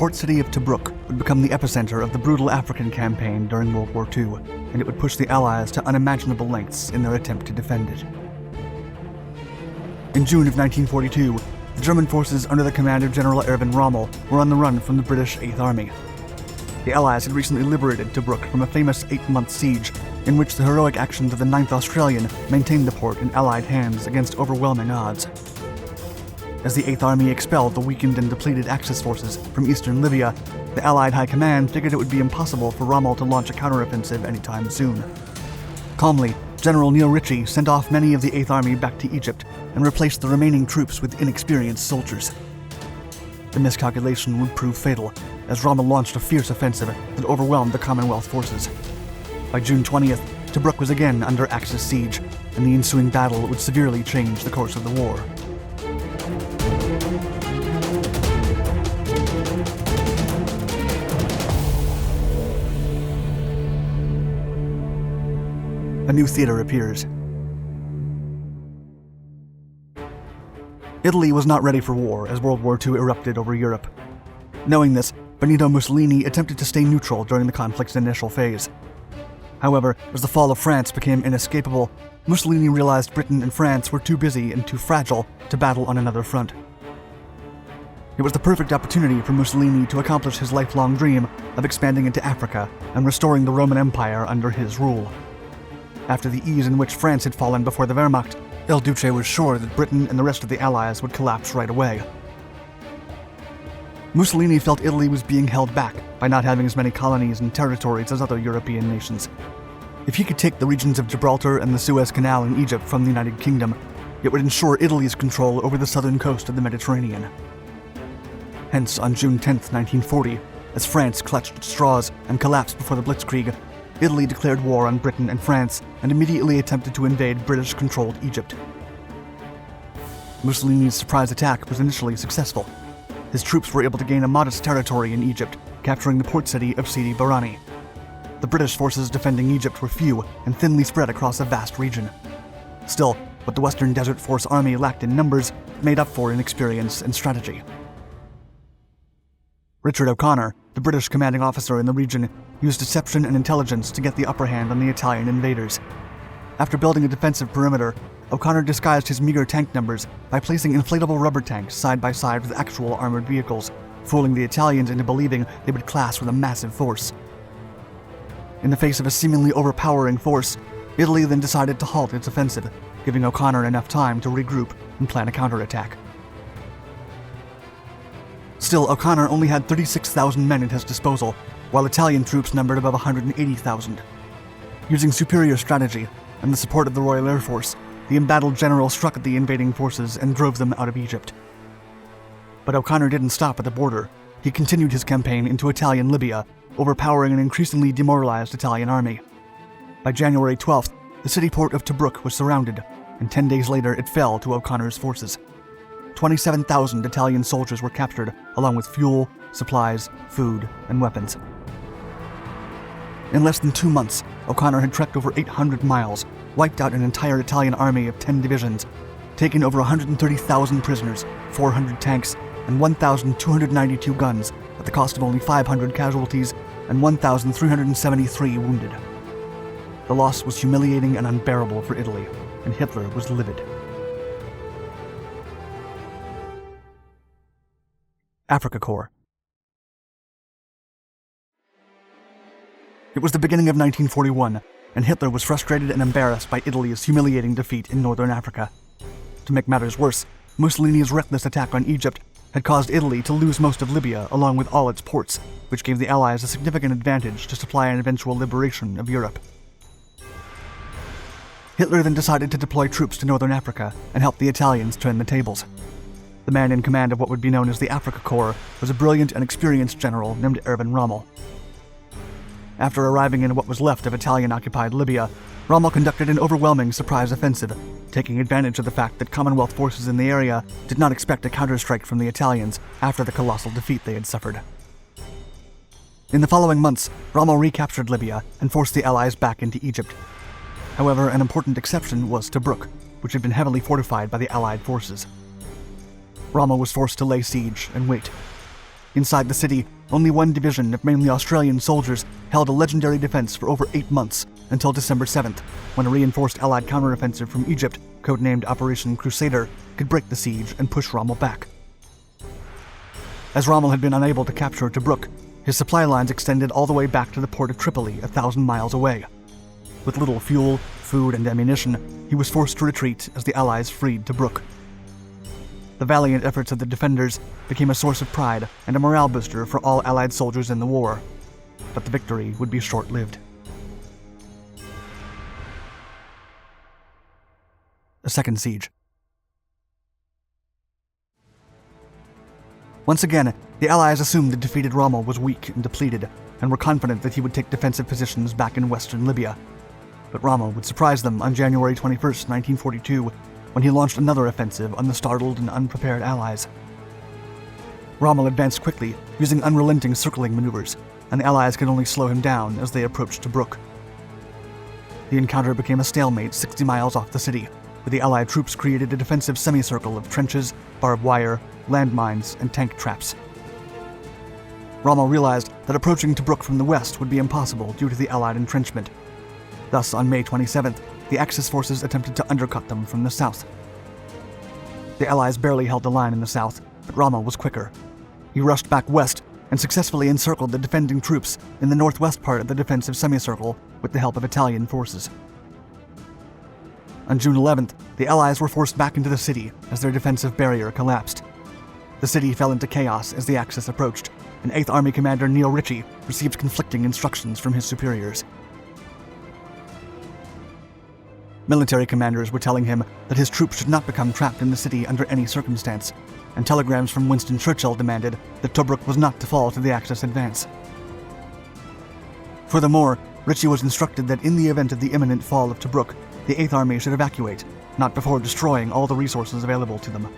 port city of Tobruk would become the epicenter of the brutal African campaign during World War II, and it would push the Allies to unimaginable lengths in their attempt to defend it. In June of 1942, the German forces under the command of General Erwin Rommel were on the run from the British 8th Army. The Allies had recently liberated Tobruk from a famous 8-month siege in which the heroic actions of the 9th Australian maintained the port in Allied hands against overwhelming odds. As the 8th Army expelled the weakened and depleted Axis forces from eastern Libya, the Allied High Command figured it would be impossible for Rommel to launch a counteroffensive anytime soon. Calmly, General Neil Ritchie sent off many of the 8th Army back to Egypt and replaced the remaining troops with inexperienced soldiers. The miscalculation would prove fatal, as Rommel launched a fierce offensive that overwhelmed the Commonwealth forces. By June 20th, Tobruk was again under Axis siege, and the ensuing battle would severely change the course of the war. A new theater appears. Italy was not ready for war as World War II erupted over Europe. Knowing this, Benito Mussolini attempted to stay neutral during the conflict's initial phase. However, as the fall of France became inescapable, Mussolini realized Britain and France were too busy and too fragile to battle on another front. It was the perfect opportunity for Mussolini to accomplish his lifelong dream of expanding into Africa and restoring the Roman Empire under his rule. After the ease in which France had fallen before the Wehrmacht, Il Duce was sure that Britain and the rest of the Allies would collapse right away. Mussolini felt Italy was being held back by not having as many colonies and territories as other European nations. If he could take the regions of Gibraltar and the Suez Canal in Egypt from the United Kingdom, it would ensure Italy's control over the southern coast of the Mediterranean. Hence, on June 10, 1940, as France clutched at straws and collapsed before the Blitzkrieg, Italy declared war on Britain and France and immediately attempted to invade British-controlled Egypt. Mussolini's surprise attack was initially successful. His troops were able to gain a modest territory in Egypt, capturing the port city of Sidi Barrani. The British forces defending Egypt were few and thinly spread across a vast region. Still, what the Western Desert Force Army lacked in numbers made up for in experience and strategy. Richard O'Connor, the British commanding officer in the region, used deception and intelligence to get the upper hand on the Italian invaders. After building a defensive perimeter, O'Connor disguised his meager tank numbers by placing inflatable rubber tanks side by side with actual armored vehicles, fooling the Italians into believing they would clash with a massive force. In the face of a seemingly overpowering force, Italy then decided to halt its offensive, giving O'Connor enough time to regroup and plan a counterattack. Still, O'Connor only had 36,000 men at his disposal, while Italian troops numbered above 180,000. Using superior strategy and the support of the Royal Air Force, the embattled general struck at the invading forces and drove them out of Egypt. But O'Connor didn't stop at the border. He continued his campaign into Italian Libya, overpowering an increasingly demoralized Italian army. By January 12th, the city port of Tobruk was surrounded, and 10 days later it fell to O'Connor's forces. 27,000 Italian soldiers were captured, along with fuel, supplies, food, and weapons. In less than 2 months, O'Connor had trekked over 800 miles, wiped out an entire Italian army of 10 divisions, taken over 130,000 prisoners, 400 tanks, and 1,292 guns at the cost of only 500 casualties and 1,373 wounded. The loss was humiliating and unbearable for Italy, and Hitler was livid. Africa Corps. It was the beginning of 1941, and Hitler was frustrated and embarrassed by Italy's humiliating defeat in northern Africa. To make matters worse, Mussolini's reckless attack on Egypt had caused Italy to lose most of Libya along with all its ports, which gave the Allies a significant advantage to supply an eventual liberation of Europe. Hitler then decided to deploy troops to northern Africa and help the Italians turn the tables. The man in command of what would be known as the Africa Corps was a brilliant and experienced general named Erwin Rommel. After arriving in what was left of Italian-occupied Libya, Rommel conducted an overwhelming surprise offensive, taking advantage of the fact that Commonwealth forces in the area did not expect a counterstrike from the Italians after the colossal defeat they had suffered. In the following months, Rommel recaptured Libya and forced the Allies back into Egypt. However, an important exception was Tobruk, which had been heavily fortified by the Allied forces. Rommel was forced to lay siege and wait. Inside the city, only one division of mainly Australian soldiers held a legendary defense for over 8 months, until December 7th, when a reinforced Allied counteroffensive from Egypt, codenamed Operation Crusader, could break the siege and push Rommel back. As Rommel had been unable to capture Tobruk, his supply lines extended all the way back to the port of Tripoli, 1,000 miles away. With little fuel, food, and ammunition, he was forced to retreat as the Allies freed Tobruk. The valiant efforts of the defenders became a source of pride and a morale booster for all Allied soldiers in the war, but the victory would be short-lived. A second siege. Once again, the Allies assumed the defeated Rommel was weak and depleted, and were confident that he would take defensive positions back in western Libya. But Rommel would surprise them on January 21, 1942, when he launched another offensive on the startled and unprepared Allies. Rommel advanced quickly, using unrelenting circling maneuvers, and the Allies could only slow him down as they approached Tobruk. The encounter became a stalemate 60 miles off the city, where the Allied troops created a defensive semicircle of trenches, barbed wire, landmines, and tank traps. Rommel realized that approaching Tobruk from the west would be impossible due to the Allied entrenchment. Thus, on May 27th, the Axis forces attempted to undercut them from the south. The Allies barely held the line in the south, but Rommel was quicker. He rushed back west and successfully encircled the defending troops in the northwest part of the defensive semicircle with the help of Italian forces. On June 11th, the Allies were forced back into the city as their defensive barrier collapsed. The city fell into chaos as the Axis approached, and 8th Army Commander Neil Ritchie received conflicting instructions from his superiors. Military commanders were telling him that his troops should not become trapped in the city under any circumstance, and telegrams from Winston Churchill demanded that Tobruk was not to fall to the Axis advance. Furthermore, Ritchie was instructed that in the event of the imminent fall of Tobruk, the 8th Army should evacuate, not before destroying all the resources available to them.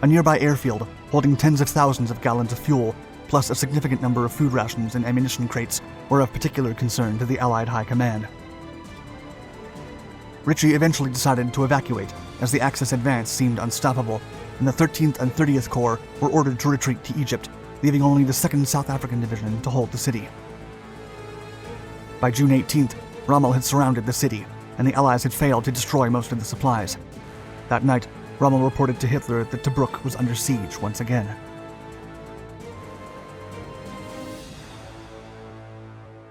A nearby airfield, holding tens of thousands of gallons of fuel, plus a significant number of food rations and ammunition crates, were of particular concern to the Allied High Command. Ritchie eventually decided to evacuate, as the Axis advance seemed unstoppable, and the 13th and 30th Corps were ordered to retreat to Egypt, leaving only the 2nd South African Division to hold the city. By June 18th, Rommel had surrounded the city, and the Allies had failed to destroy most of the supplies. That night, Rommel reported to Hitler that Tobruk was under siege once again.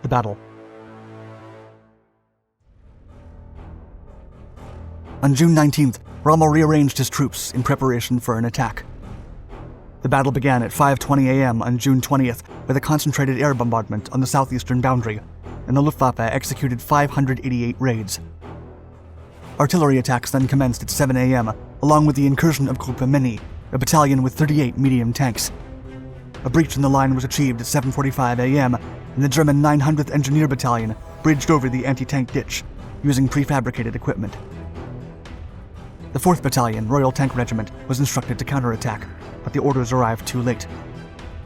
The battle. On June 19th, Rommel rearranged his troops in preparation for an attack. The battle began at 5:20 a.m. on June 20th with a concentrated air bombardment on the southeastern boundary, and the Luftwaffe executed 588 raids. Artillery attacks then commenced at 7 a.m., along with the incursion of Gruppe Meni, a battalion with 38 medium tanks. A breach in the line was achieved at 7:45 a.m., and the German 900th Engineer Battalion bridged over the anti-tank ditch, using prefabricated equipment. The 4th Battalion, Royal Tank Regiment, was instructed to counterattack, but the orders arrived too late.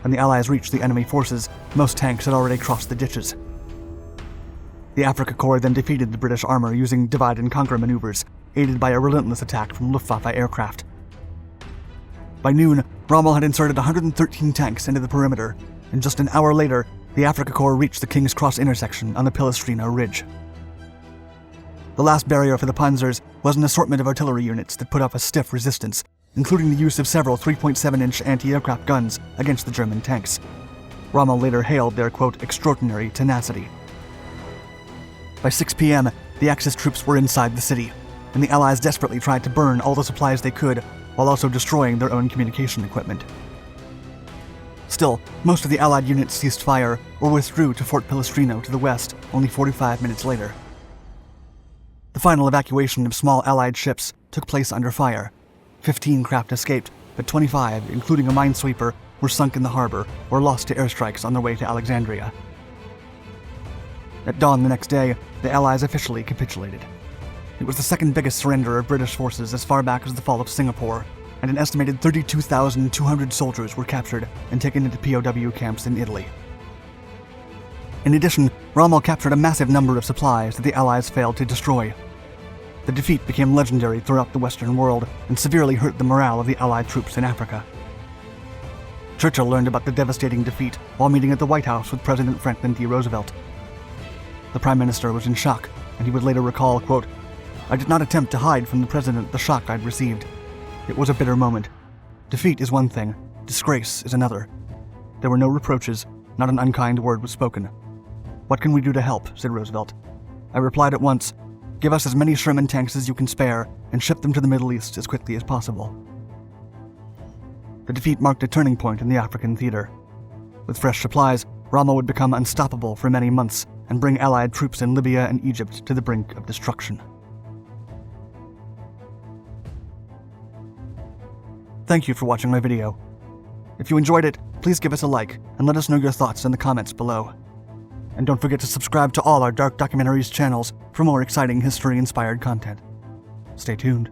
When the Allies reached the enemy forces, most tanks had already crossed the ditches. The Afrika Korps then defeated the British armor using divide-and-conquer maneuvers, aided by a relentless attack from Luftwaffe aircraft. By noon, Rommel had inserted 113 tanks into the perimeter, and just an hour later, the Afrika Korps reached the King's Cross intersection on the Pilestrino Ridge. The last barrier for the Panzers was an assortment of artillery units that put up a stiff resistance, including the use of several 3.7-inch anti-aircraft guns against the German tanks. Rommel later hailed their, quote, extraordinary tenacity. By 6 p.m., the Axis troops were inside the city, and the Allies desperately tried to burn all the supplies they could, while also destroying their own communication equipment. Still, most of the Allied units ceased fire or withdrew to Fort Pilestrino to the west only 45 minutes later. The final evacuation of small Allied ships took place under fire. 15 craft escaped, but 25, including a minesweeper, were sunk in the harbor or lost to airstrikes on their way to Alexandria. At dawn the next day, the Allies officially capitulated. It was the second biggest surrender of British forces as far back as the fall of Singapore, and an estimated 32,200 soldiers were captured and taken into POW camps in Italy. In addition, Rommel captured a massive number of supplies that the Allies failed to destroy. The defeat became legendary throughout the Western world and severely hurt the morale of the Allied troops in Africa. Churchill learned about the devastating defeat while meeting at the White House with President Franklin D. Roosevelt. The Prime Minister was in shock, and he would later recall, quote, "I did not attempt to hide from the President the shock I'd received. It was a bitter moment. Defeat is one thing, disgrace is another. There were no reproaches, not an unkind word was spoken. 'What can we do to help?' said Roosevelt. I replied at once, 'Give us as many Sherman tanks as you can spare and ship them to the Middle East as quickly as possible.'" The defeat marked a turning point in the African theater. With fresh supplies, Rommel would become unstoppable for many months and bring Allied troops in Libya and Egypt to the brink of destruction. Thank you for watching my video. If you enjoyed it, please give us a like and let us know your thoughts in the comments below. And don't forget to subscribe to all our Dark Documentaries channels for more exciting history-inspired content. Stay tuned.